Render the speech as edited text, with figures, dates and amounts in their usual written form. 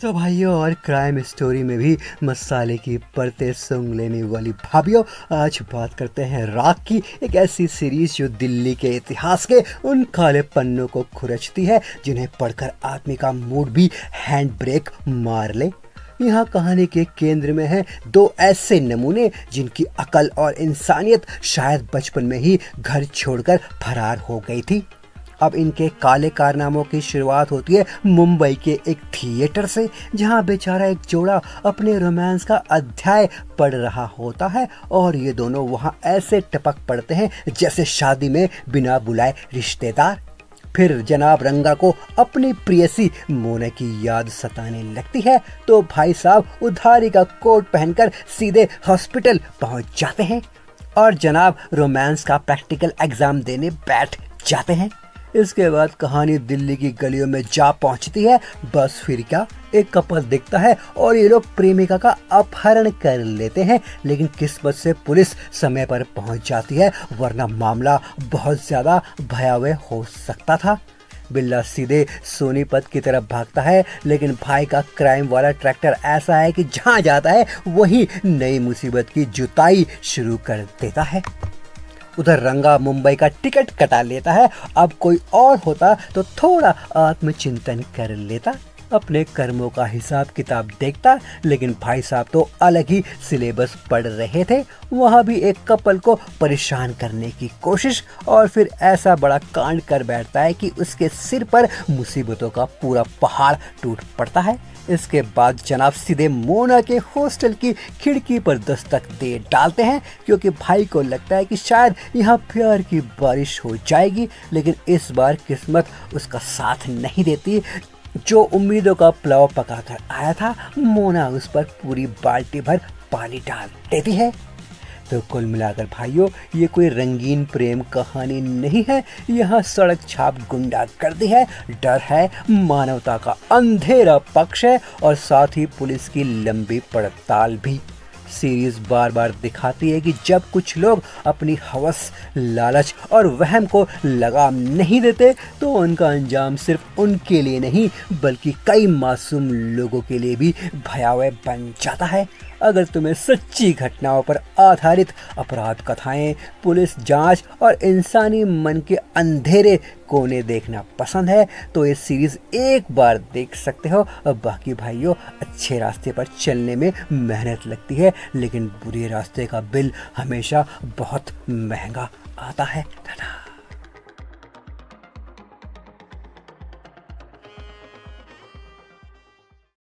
तो भाइयों, और क्राइम स्टोरी में भी मसाले की परतें सूंघ लेने वाली भाभीियों, आज बात करते हैं राख की, एक ऐसी सीरीज जो दिल्ली के इतिहास के उन काले पन्नों को खुरचती है जिन्हें पढ़कर आदमी का मूड भी हैंड ब्रेक मार ले। यहाँ कहानी के केंद्र में है दो ऐसे नमूने जिनकी अकल और इंसानियत शायद बचपन में ही घर छोड़कर फरार हो गई थी। अब इनके काले कारनामों की शुरुआत होती है मुंबई के एक थिएटर से, जहां बेचारा एक जोड़ा अपने रोमांस का अध्याय पढ़ रहा होता है और ये दोनों वहां ऐसे टपक पड़ते हैं जैसे शादी में बिना बुलाए रिश्तेदार। फिर जनाब रंगा को अपनी प्रेयसी मोना की याद सताने लगती है तो भाई साहब उधारी का कोट पहनकर सीधे हॉस्पिटल पहुंच जाते हैं और जनाब रोमांस का प्रैक्टिकल एग्जाम देने बैठ जाते हैं। इसके बाद कहानी दिल्ली की गलियों में जा पहुंचती है। बस फिर क्या, एक कपल दिखता है और ये लोग प्रेमिका का अपहरण कर लेते हैं, लेकिन किस्मत से पुलिस समय पर पहुंच जाती है, वरना मामला बहुत ज्यादा भयावह हो सकता था। बिल्ला सीधे सोनीपत की तरफ भागता है, लेकिन भाई का क्राइम वाला ट्रैक्टर ऐसा है कि जहां जाता है वहीं नई मुसीबत की जुताई शुरू कर देता है। उधर रंगा मुंबई का टिकट कटा लेता है। अब कोई और होता तो थोड़ा आत्मचिंतन कर लेता, अपने कर्मों का हिसाब किताब देखता, लेकिन भाई साहब तो अलग ही सिलेबस पढ़ रहे थे। वहाँ भी एक कपल को परेशान करने की कोशिश और फिर ऐसा बड़ा कांड कर बैठता है कि उसके सिर पर मुसीबतों का पूरा पहाड़ टूट पड़ता है। इसके बाद जनाब सीधे मोना के हॉस्टल की खिड़की पर दस्तक दे डालते हैं, क्योंकि भाई को लगता है कि शायद यहाँ प्यार की बारिश हो जाएगी, लेकिन इस बार किस्मत उसका साथ नहीं देती। जो उम्मीदों का पुलाव पकाकर आया था, मोना उस पर पूरी बाल्टी भर पानी डाल देती है। तो कुल मिलाकर भाइयों, ये कोई रंगीन प्रेम कहानी नहीं है, यहाँ सड़क छाप गुंडागर्दी है, डर है, मानवता का अंधेरा पक्ष है और साथ ही पुलिस की लंबी पड़ताल भी। सीरीज बार बार दिखाती है कि जब कुछ लोग अपनी हवस, लालच और वहम को लगाम नहीं देते तो उनका अंजाम सिर्फ उनके लिए नहीं बल्कि कई मासूम लोगों के लिए भी भयावह बन जाता है। अगर तुम्हें सच्ची घटनाओं पर आधारित अपराध कथाएं, पुलिस जांच और इंसानी मन के अंधेरे कोने देखना पसंद है तो ये सीरीज एक बार देख सकते हो। अब बाकी भाइयों, अच्छे रास्ते पर चलने में मेहनत लगती है, लेकिन बुरे रास्ते का बिल हमेशा बहुत महंगा आता है। टाटा।